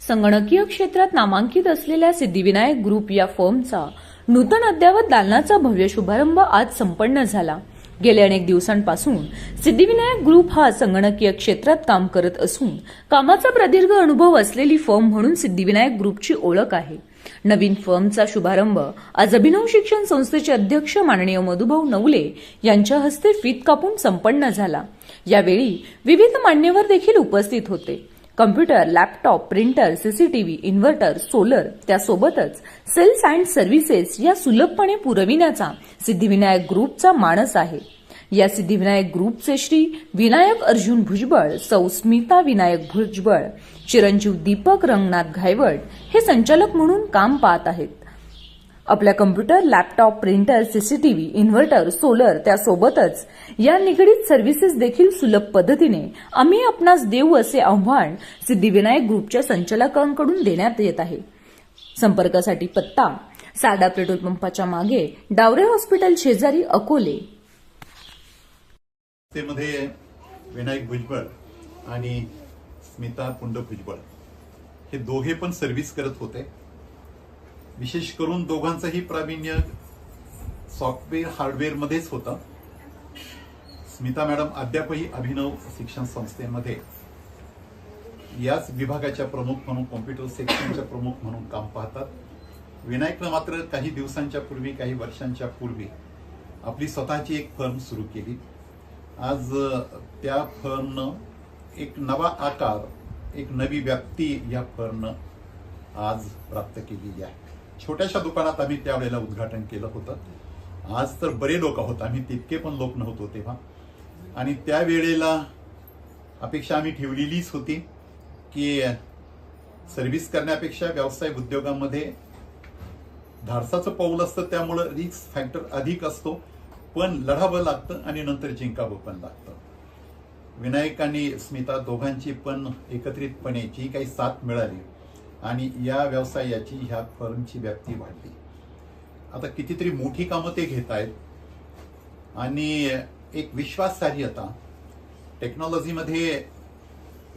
संगणकीय क्षेत्रात नामांकित असलेल्या सिद्धिविनायक ग्रुप या फर्मचा नूतन अद्ययावत दालनाचा भव्य शुभारंभ आज संपन्न झाला। गेल्या अनेक दिवसांपासून सिद्धिविनायक ग्रुप हा संगणकीय क्षेत्रात काम करत असून कामाचा प्रदीर्घ अनुभव असलेली फर्म म्हणून सिद्धिविनायक ग्रुपची ओळख आहे। नवीन फर्मचा शुभारंभ आज अभिनव शिक्षण संस्थेचे अध्यक्ष माननीय मधुभाऊ नवले यांच्या हस्ते फीत कापून संपन्न झाला। यावेळी विविध मान्यवर देखील उपस्थित होते। Computer, laptop, printer, CCTV, inverter, solar त्यासोबतच सेल्स अँड सर्व्हिसेस या सुलभपणे पुरविण्याचा सिद्धिविनायक ग्रुपचा मानस आहे। या सिद्धिविनायक ग्रुपचे श्री विनायक अर्जुन भुजबळ, सौ स्मिता विनायक भुजबळ, चिरंजीव दीपक रंगनाथ घायवट हे संचालक म्हणून काम पाहत आहेत। आपल्या computer, laptop, printer, CCTV, inverter, solar त्यासोबतच या निगडीत सर्व्हिसेस देखील सुलभ पद्धतीने आम्ही आपणास देऊ असे आव्हान सिद्धिविनायक ग्रुपच्या संचालकांकडून देण्यात येत आहे। संपर्कासाठी पत्ता साडा पेट्रोल पंपाच्या मागे, डावरे हॉस्पिटल शेजारी, अकोले। मध्ये विनायक भुजबळ आणि स्मिता पुंड भुजबळ हे दोघे पण सर्व्हिस करत होते। विशेष करून दोघांचंही प्रावीण्य सॉफ्टवेअर हार्डवेअर मध्येच होतं। स्मिता मॅडम अद्यापही अभिनव शिक्षण संस्थेमध्ये याच विभागाच्या प्रमुख म्हणून, कॉम्प्युटर सेक्शनच्या प्रमुख म्हणून काम पाहतात। विनायकनं मात्र काही दिवसांच्या पूर्वी, काही वर्षांच्या पूर्वी आपली स्वतःची एक फर्म सुरू केली। आज त्या फर्मनं एक नवा आकार, एक नवी व्याप्ती या फर्मनं आज प्राप्त केलेली आहे। छोट्याशा दुकानात आम्ही त्यावेळेला उद्घाटन केलं होतं। आज तर बरे लोक आहोत, आम्ही तितके पण लोक नव्हतो तेव्हा। आणि त्यावेळेला अपेक्षा आम्ही ठेवलेलीच होती की सर्व्हिस करण्यापेक्षा व्यवसाय उद्योगामध्ये धाडसाचं पाऊल असतं, त्यामुळं रिस्क फॅक्टर अधिक असतो, पण लढावं लागतं आणि नंतर जिंकावं पण लागतं। विनायक आणि स्मिता दोघांची पण एकत्रितपणे जी काही साथ मिळाली आणि या व्यवसायाची, ह्या फर्मची व्याप्ती वाढली। आता कितीतरी मोठी कामं ते घेत आहेत आणि एक विश्वासार्हता, टेक्नॉलॉजीमध्ये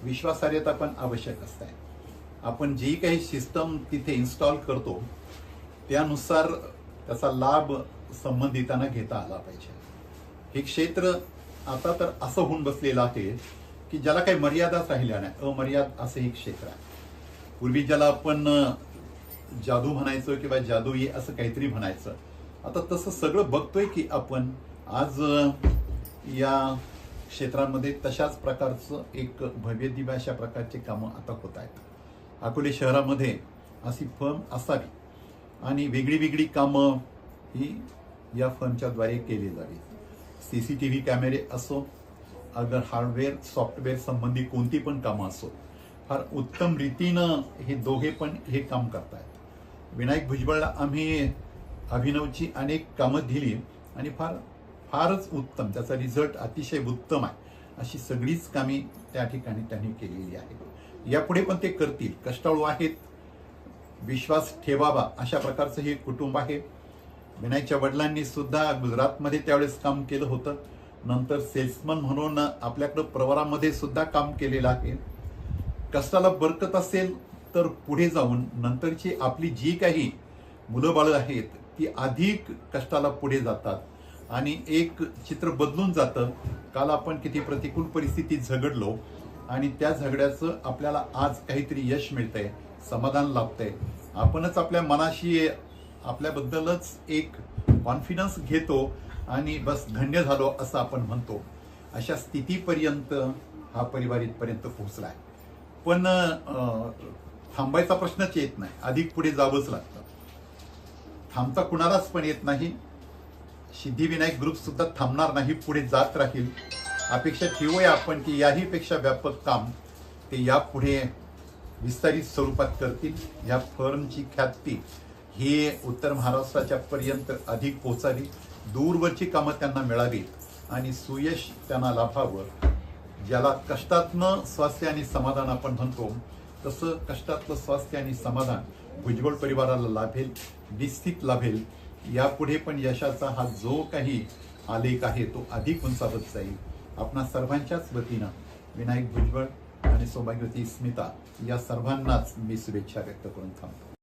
विश्वासार्हता पण आवश्यक असते। आपण जी काही सिस्टम तिथे इन्स्टॉल करतो त्यानुसार त्याचा लाभ संबंधितांना घेता आला पाहिजे। हे क्षेत्र आता तर असं होऊन बसलेलं आहे की ज्याला काही मर्यादाच राहिल्या नाही, अमर्याद असं हे क्षेत्र आहे। पूर्वी ज्याला आपण जादू म्हणायचो किंवा जादूई असं काहीतरी म्हणायचं, आता तसं सगळं बघतोय की आपण आज या क्षेत्रामध्ये तशाच प्रकारचं एक भव्य दिव्य अशा प्रकारचे कामं आता होत आहेत। अकोले शहरामध्ये अशी फर्म असावी आणि वेगळी वेगळी कामं ही या फर्मच्या द्वारे केली जावी। सीसीटीव्ही कॅमेरे असो, अगर हार्डवेअर सॉफ्टवेअर संबंधी कोणती पण कामं असो, फार उत्तम रीतीनं हे दोघे पण हे काम करतायत। विनायक भुजबळला आम्ही अभिनवची अनेक कामं दिली आणि फारच उत्तम, त्याचा रिझल्ट अतिशय उत्तम आहे। अशी सगळीच कामे त्या ठिकाणी त्यांनी केलेली आहेत। यापुढे पण ते करतील। कष्टाळू आहेत, विश्वास ठेवावा अशा प्रकारचं हे कुटुंब आहे। विनायकच्या वडिलांनी सुद्धा गुजरातमध्ये त्यावेळेस काम केलं होतं, नंतर सेल्समन म्हणून आपल्याकडं प्रवरामध्ये सुद्धा काम केलेलं आहे। कष्टाला बरकत असेल तर पुढे जाऊन नंतरची आपली जी काही मुलं बाळं आहेत ती अधिक कष्टाला पुढे जातात आणि एक चित्र बदलून जातं। काल आपण किती प्रतिकूल परिस्थितीत झगडलो आणि त्या झगड्याचं आपल्याला आज काहीतरी यश मिळतंय, समाधान लाभतंय। आपणच आपल्या मनाशी आपल्याबद्दलच एक कॉन्फिडन्स घेतो आणि बस धन्य झालो असं आपण म्हणतो। अशा स्थितीपर्यंत हा परिवार इथपर्यंत पोहोचलाय। पण थांबायचा प्रश्नच येत नाही, अधिक पुढे जावंच लागतं। थांबता कुणालाच पण येत नाही। सिद्धिविनायक ग्रुप सुद्धा थांबणार नाही, पुढे जात राहील। अपेक्षा ठेवूया आपण की याही पेक्षा व्यापक काम ते यापुढे विस्तारित स्वरूपात करतील। या फर्मची ख्याती ही उत्तर महाराष्ट्राच्या पर्यंत अधिक पोहोचावी, दूरवरची कामं त्यांना मिळावी आणि सुयश त्यांना लाभावं। ज्याला कष्टातनं स्वास्थ्य आणि समाधान आपण म्हणतो, तसं कष्टातलं स्वास्थ्य आणि समाधान भुजबळ परिवाराला लाभेल, निश्चित लाभेल। यापुढे पण यशाचा हा जो काही आलेख आहे तो अधिक उंचावत जाईल। आपणा सर्वांच्याच वतीनं विनायक भुजबळ आणि सौभाग्यवती स्मिता या सर्वांनाच मी शुभेच्छा व्यक्त करून थांबतो.